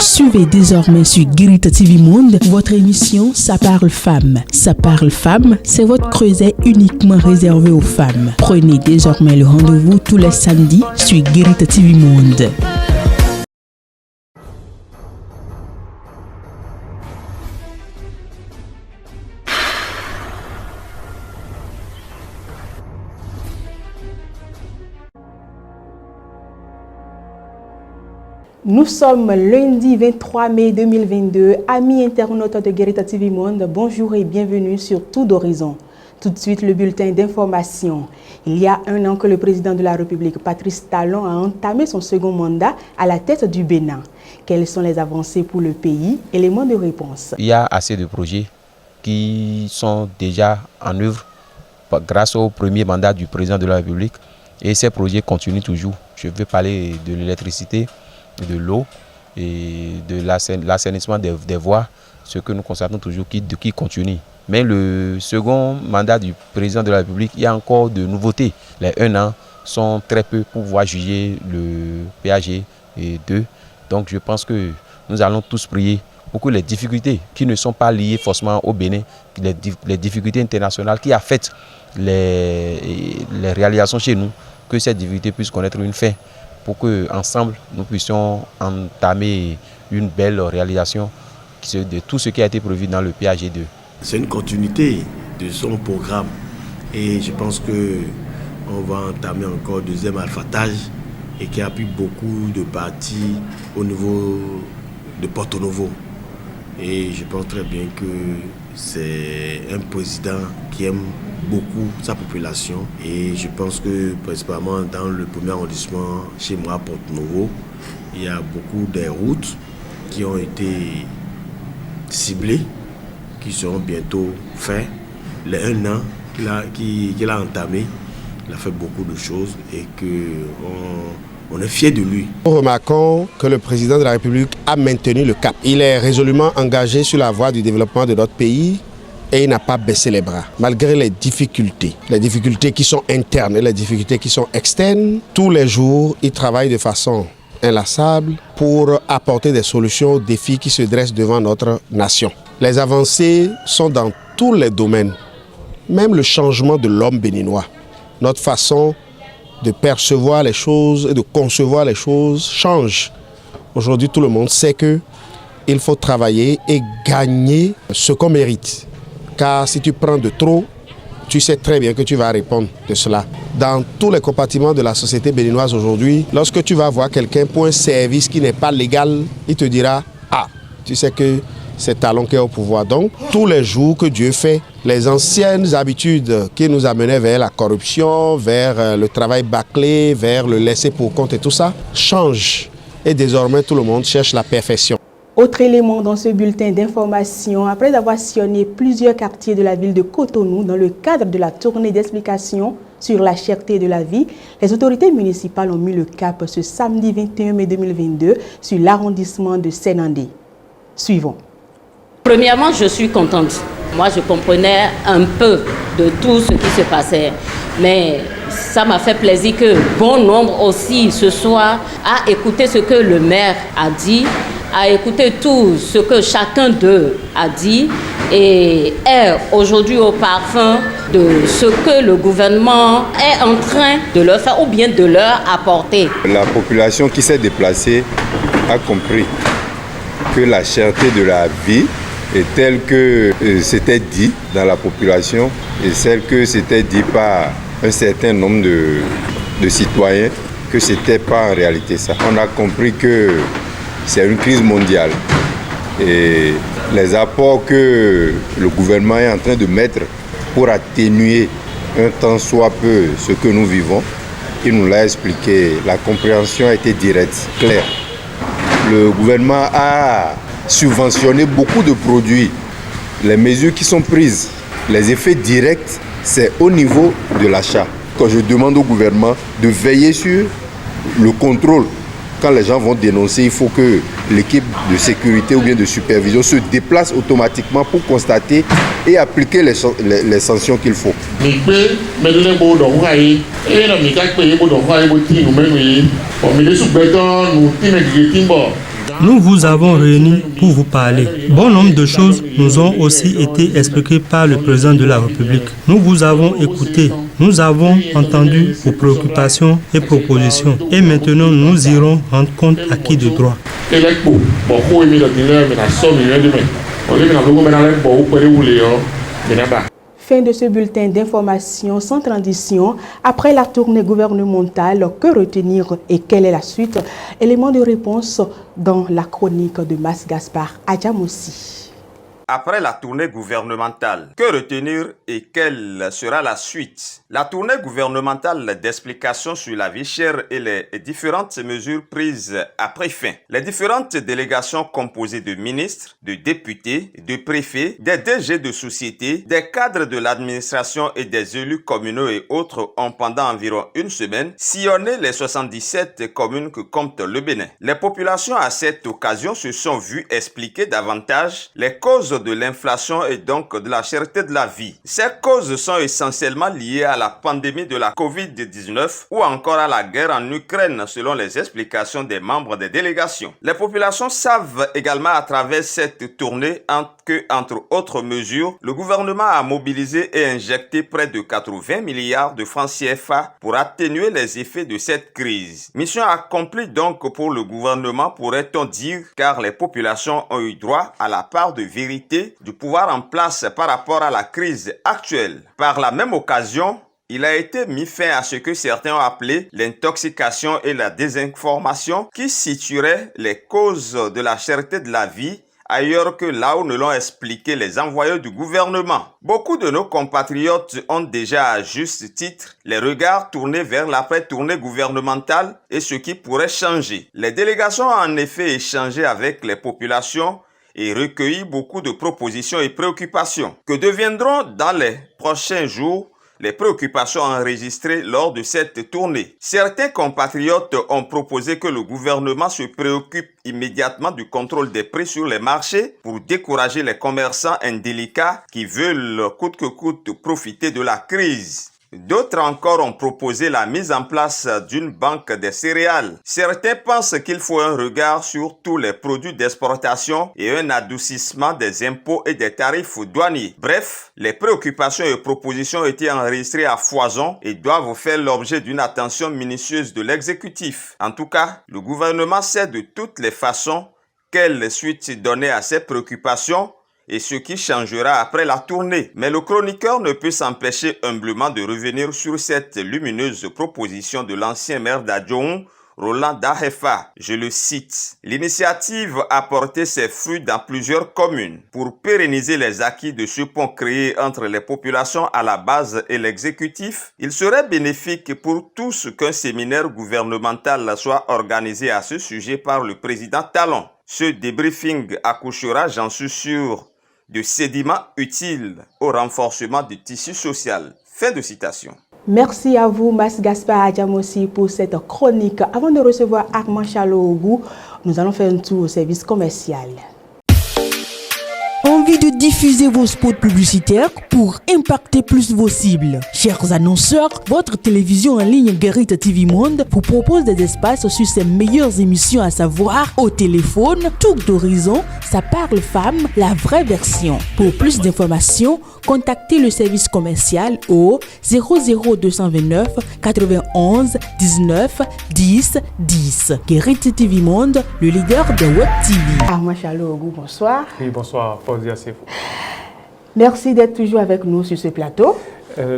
Suivez désormais sur Guérita TV Monde votre émission Ça parle femmes. Ça parle femmes, c'est votre creuset uniquement réservé aux femmes. Prenez désormais le rendez-vous tous les samedis sur Guérita TV Monde. Nous sommes lundi 23 mai 2022. Amis internautes de Guérita TV Monde, bonjour et bienvenue sur Tout d'Horizon. Tout de suite, le bulletin d'information. Il y a un an que le président de la République, Patrice Talon, a entamé son second mandat à la tête du Bénin. Quelles sont les avancées pour le pays? Éléments de réponse. Il y a assez de projets qui sont déjà en œuvre grâce au premier mandat du président de la République. Et ces projets continuent toujours. Je veux parler de l'électricité, de l'eau et de l'assainissement des voies, ce que nous constatons toujours qui continue. Mais le second mandat du président de la République, il y a encore de nouveautés. Les 1 an sont très peu pour pouvoir juger le PAG et 2. Donc je pense que nous allons tous prier pour que les difficultés qui ne sont pas liées forcément au Bénin, les difficultés internationales qui affectent les réalisations chez nous, que ces difficultés puissent connaître une fin, pour qu'ensemble, nous puissions entamer une belle réalisation de tout ce qui a été prévu dans le PAG2. C'est une continuité de son programme et je pense qu'on va entamer encore le deuxième alphatage et qui appuie beaucoup de partis au niveau de Porto Novo. Et je pense très bien que c'est un président qui aime beaucoup sa population et je pense que principalement dans le premier arrondissement chez moi à Porto Novo, il y a beaucoup de routes qui ont été ciblées, qui seront bientôt faites. Les 1 an qu'il a entamé, il a fait beaucoup de choses et qu'on est fiers de lui. Nous remarquons que le président de la République a maintenu le cap. Il est résolument engagé sur la voie du développement de notre pays et il n'a pas baissé les bras. Malgré les difficultés qui sont internes et les difficultés qui sont externes, tous les jours, il travaille de façon inlassable pour apporter des solutions aux défis qui se dressent devant notre nation. Les avancées sont dans tous les domaines, même le changement de l'homme béninois. Notre façon de percevoir les choses et de concevoir les choses change. Aujourd'hui, tout le monde sait qu'il faut travailler et gagner ce qu'on mérite. Car si tu prends de trop, tu sais très bien que tu vas répondre de cela. Dans tous les compartiments de la société béninoise aujourd'hui, lorsque tu vas voir quelqu'un pour un service qui n'est pas légal, il te dira « Ah, tu sais que c'est Talon qui est au pouvoir. » Donc, tous les jours que Dieu fait, les anciennes habitudes qui nous amenaient vers la corruption, vers le travail bâclé, vers le laisser pour compte et tout ça, changent. Et désormais, tout le monde cherche la perfection. Autre élément dans ce bulletin d'information, après avoir sillonné plusieurs quartiers de la ville de Cotonou dans le cadre de la tournée d'explication sur la cherté de la vie, les autorités municipales ont mis le cap ce samedi 21 mai 2022 sur l'arrondissement de Sénandé. Suivons. Premièrement, je suis contente. Moi, je comprenais un peu de tout ce qui se passait. Mais ça m'a fait plaisir que bon nombre aussi ce soir a écouté ce que le maire a dit, a écouté tout ce que chacun d'eux a dit et est aujourd'hui au parfum de ce que le gouvernement est en train de leur faire ou bien de leur apporter. La population qui s'est déplacée a compris que la cherté de la vie est telle que c'était dit dans la population et celle que c'était dit par un certain nombre de citoyens, que ce n'était pas en réalité ça. On a compris que c'est une crise mondiale et les apports que le gouvernement est en train de mettre pour atténuer un tant soit peu ce que nous vivons, il nous l'a expliqué, la compréhension a été directe, claire. Le gouvernement a subventionné beaucoup de produits. Les mesures qui sont prises, les effets directs, c'est au niveau de l'achat. Quand je demande au gouvernement de veiller sur le contrôle, quand les gens vont dénoncer, il faut que l'équipe de sécurité ou bien de supervision se déplace automatiquement pour constater et appliquer les sanctions qu'il faut. Nous vous avons réunis pour vous parler. Bon nombre de choses nous ont aussi été expliquées par le président de la République. Nous vous avons écouté. Nous avons entendu vos préoccupations et propositions. Et maintenant, nous irons rendre compte à qui de droit. Fin de ce bulletin d'information sans transition. Après la tournée gouvernementale, que retenir et quelle est la suite? Élément de réponse dans la chronique de Mas Gaspard Adjamossi. Après la tournée gouvernementale, que retenir et quelle sera la suite? La tournée gouvernementale d'explication sur la vie chère et les différentes mesures prises a pris fin. Les différentes délégations composées de ministres, de députés, de préfets, des DG de sociétés, des cadres de l'administration et des élus communaux et autres ont pendant environ une semaine sillonné les 77 communes que compte le Bénin. Les populations à cette occasion se sont vues expliquer davantage les causes de l'inflation et donc de la cherté de la vie. Ces causes sont essentiellement liées à la pandémie de la COVID-19 ou encore à la guerre en Ukraine selon les explications des membres des délégations. Les populations savent également à travers cette tournée que, entre autres mesures, le gouvernement a mobilisé et injecté près de 80 milliards de francs CFA pour atténuer les effets de cette crise. Mission accomplie donc pour le gouvernement, pourrait-on dire, car les populations ont eu droit à la part de vérité du pouvoir en place par rapport à la crise actuelle. Par la même occasion, il a été mis fin à ce que certains ont appelé l'intoxication et la désinformation qui situeraient les causes de la cherté de la vie ailleurs que là où ne l'ont expliqué les envoyés du gouvernement. Beaucoup de nos compatriotes ont déjà à juste titre les regards tournés vers l'après-tournée gouvernementale et ce qui pourrait changer. Les délégations ont en effet échangé avec les populations et recueilli beaucoup de propositions et préoccupations. Que deviendront dans les prochains jours les préoccupations enregistrées lors de cette tournée? Certains compatriotes ont proposé que le gouvernement se préoccupe immédiatement du contrôle des prix sur les marchés pour décourager les commerçants indélicats qui veulent coûte que coûte profiter de la crise. D'autres encore ont proposé la mise en place d'une banque des céréales. Certains pensent qu'il faut un regard sur tous les produits d'exportation et un adoucissement des impôts et des tarifs douaniers. Bref, les préoccupations et propositions ont été enregistrées à foison et doivent faire l'objet d'une attention minutieuse de l'exécutif. En tout cas, le gouvernement sait de toutes les façons quelle suite donner à ces préoccupations et ce qui changera après la tournée. Mais le chroniqueur ne peut s'empêcher humblement de revenir sur cette lumineuse proposition de l'ancien maire d'Adjoun, Roland Dahefa. Je le cite. L'initiative a porté ses fruits dans plusieurs communes. Pour pérenniser les acquis de ce pont créé entre les populations à la base et l'exécutif, il serait bénéfique pour tous qu'un séminaire gouvernemental soit organisé à ce sujet par le président Talon. Ce débriefing accouchera, j'en suis sûr, de sédiments utiles au renforcement du tissu social. Fin de citation. Merci à vous, Mas Gaspard Adjamossi, pour cette chronique. Avant de recevoir Armand Chaloogou, nous allons faire un tour au service commercial. Envie de diffuser vos spots publicitaires pour impacter plus vos cibles? Chers annonceurs, votre télévision en ligne Guérite TV Monde vous propose des espaces sur ses meilleures émissions, à savoir au téléphone, Tour d'Horizon, Ça parle femme, la vraie version. Pour plus d'informations, contactez le service commercial au 00229 91 19 10 10. Guérite TV Monde, le leader de Web TV. Armand Chaloogou, bonsoir. Oui, bonsoir. Merci d'être toujours avec nous sur ce plateau.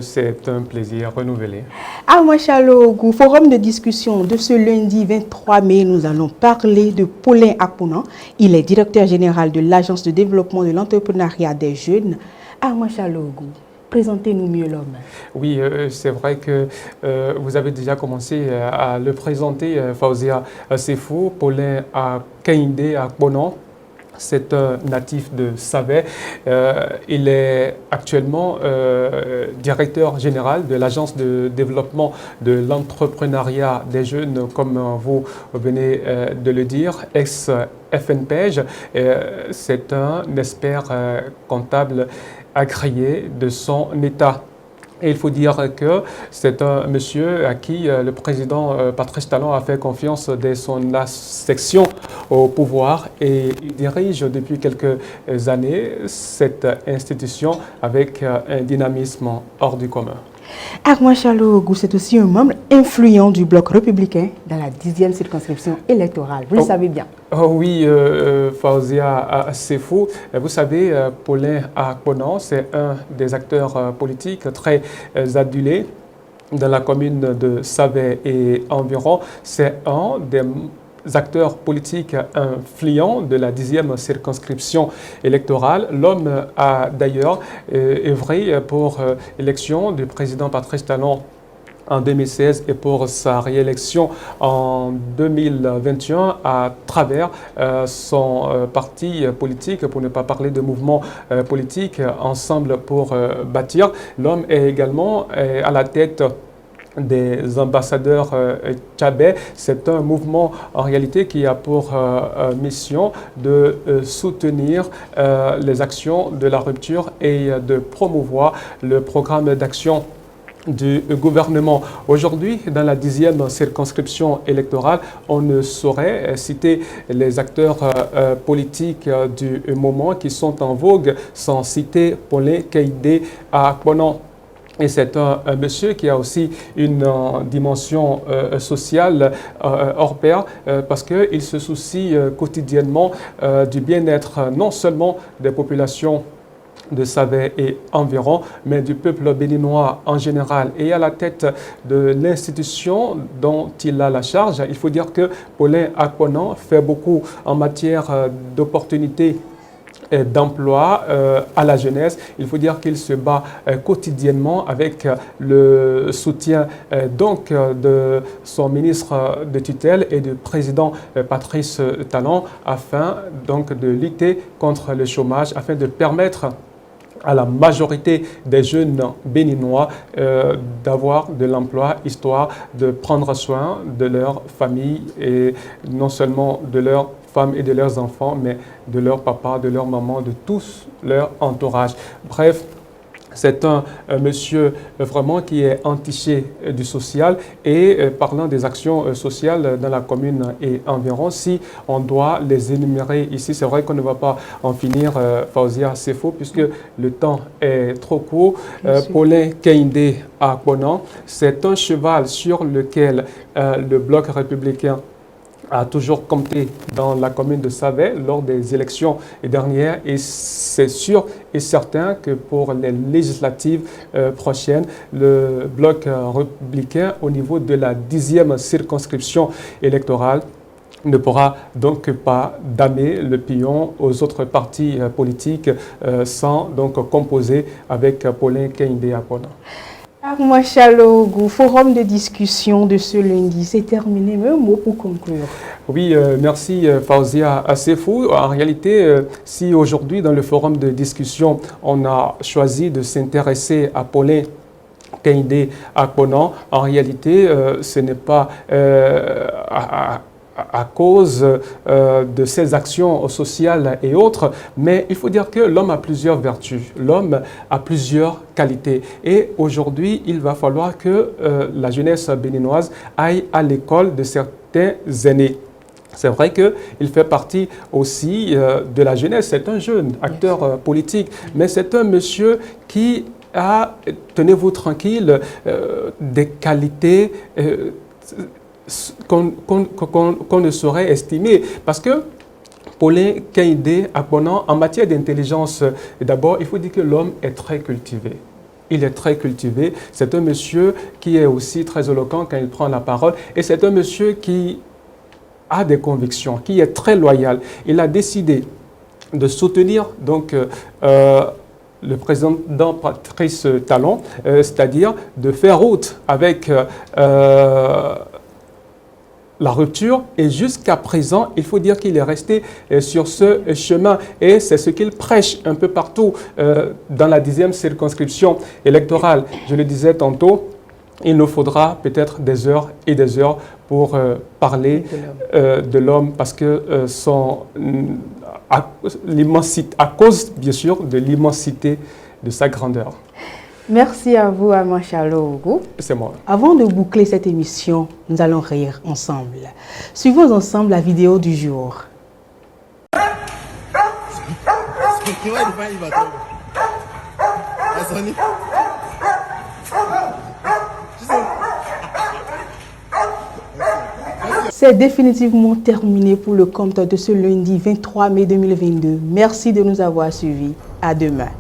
C'est un plaisir renouvelé. Armand Chaloogou, forum de discussion de ce lundi 23 mai, nous allons parler de Paulin Akponan. Il est directeur général de l'Agence de développement de l'entrepreneuriat des jeunes. Armand Chaloogou, présentez-nous mieux l'homme. Oui, c'est vrai que vous avez déjà commencé à le présenter, Fauzia Sefo. Paulin Akponan. C'est un natif de Savet. Il est actuellement directeur général de l'Agence de développement de l'entrepreneuriat des jeunes, comme vous venez de le dire, ex-FNPEJ. C'est un expert comptable agréé de son état. Et il faut dire que c'est un monsieur à qui le président Patrice Talon a fait confiance dès son accession au pouvoir et il dirige depuis quelques années cette institution avec un dynamisme hors du commun. Armand Chalougou, c'est aussi un membre influent du bloc républicain dans la 10e circonscription électorale. Vous le savez bien. Oh oui, Fauzia Sefou. Vous savez, Paulin Akponan, c'est un des acteurs politiques très adulés dans la commune de Savet et environ. C'est un des acteurs politiques influents de la 10e circonscription électorale. L'homme a d'ailleurs œuvré pour l'élection du président Patrice Talon en 2016 et pour sa réélection en 2021 à travers son parti politique, pour ne pas parler de mouvement politique, Ensemble pour bâtir. L'homme est également à la tête des ambassadeurs Tchabé. C'est un mouvement en réalité qui a pour mission de soutenir les actions de la rupture et de promouvoir le programme d'action du gouvernement. Aujourd'hui, dans la 10e circonscription électorale, on ne saurait citer les acteurs politiques du moment qui sont en vogue sans citer Paulin Keïdé Akponan. Et c'est un monsieur qui a aussi une dimension sociale hors pair parce qu'il se soucie quotidiennement du bien-être non seulement des populations de Savet et environ, mais du peuple béninois en général. Et à la tête de l'institution dont il a la charge, il faut dire que Paulin Akponan fait beaucoup en matière d'opportunités d'emploi à la jeunesse. Il faut dire qu'il se bat quotidiennement avec le soutien donc de son ministre de tutelle et du président Patrice Talon afin donc de lutter contre le chômage, afin de permettre à la majorité des jeunes béninois d'avoir de l'emploi, histoire de prendre soin de leur famille et non seulement de leurs femmes et de leurs enfants, mais de leur papa, de leur maman, de tous leur entourage. Bref, c'est un monsieur vraiment qui est entiché du social et parlant des actions sociales dans la commune et environ, si on doit les énumérer ici, c'est vrai qu'on ne va pas en finir, Fauzia Sefou, puisque le temps est trop court. Paulin Keïdé Akponan, c'est un cheval sur lequel le bloc républicain a toujours compté dans la commune de Savet lors des élections dernières et c'est sûr et certain que pour les législatives prochaines, le bloc républicain au niveau de la 10e circonscription électorale ne pourra donc pas damer le pion aux autres partis politiques sans donc composer avec Paulin Keïdé Akponan. Armand Chalougou, forum de discussion de ce lundi, c'est terminé. Un mot pour conclure. Oui, merci Fauzia Sefou. En réalité, si aujourd'hui dans le forum de discussion, on a choisi de s'intéresser à Paulin Keïdé Akponan, en réalité, ce n'est pas à cause de ses actions sociales et autres, mais il faut dire que l'homme a plusieurs vertus, l'homme a plusieurs qualités. Et aujourd'hui, il va falloir que la jeunesse béninoise aille à l'école de certains aînés. C'est vrai qu'il fait partie aussi de la jeunesse, c'est un jeune acteur politique, mais c'est un monsieur qui a, tenez-vous tranquille, des qualités qu'on ne saurait estimer. Parce que Paulin Keïdé Akponan, en matière d'intelligence, d'abord, il faut dire que l'homme est très cultivé. Il est très cultivé. C'est un monsieur qui est aussi très éloquent quand il prend la parole. Et c'est un monsieur qui a des convictions, qui est très loyal. Il a décidé de soutenir donc le président Patrice Talon, c'est-à-dire de faire route avec la rupture, et jusqu'à présent, il faut dire qu'il est resté sur ce chemin et c'est ce qu'il prêche un peu partout dans la 10e circonscription électorale. Je le disais tantôt, il nous faudra peut-être des heures et des heures pour parler de l'homme parce que à cause bien sûr de l'immensité de sa grandeur. Merci à vous, Amand Chalo. C'est moi. Avant de boucler cette émission, nous allons rire ensemble. Suivons ensemble la vidéo du jour. C'est définitivement terminé pour le compte de ce lundi 23 mai 2022. Merci de nous avoir suivis. À demain.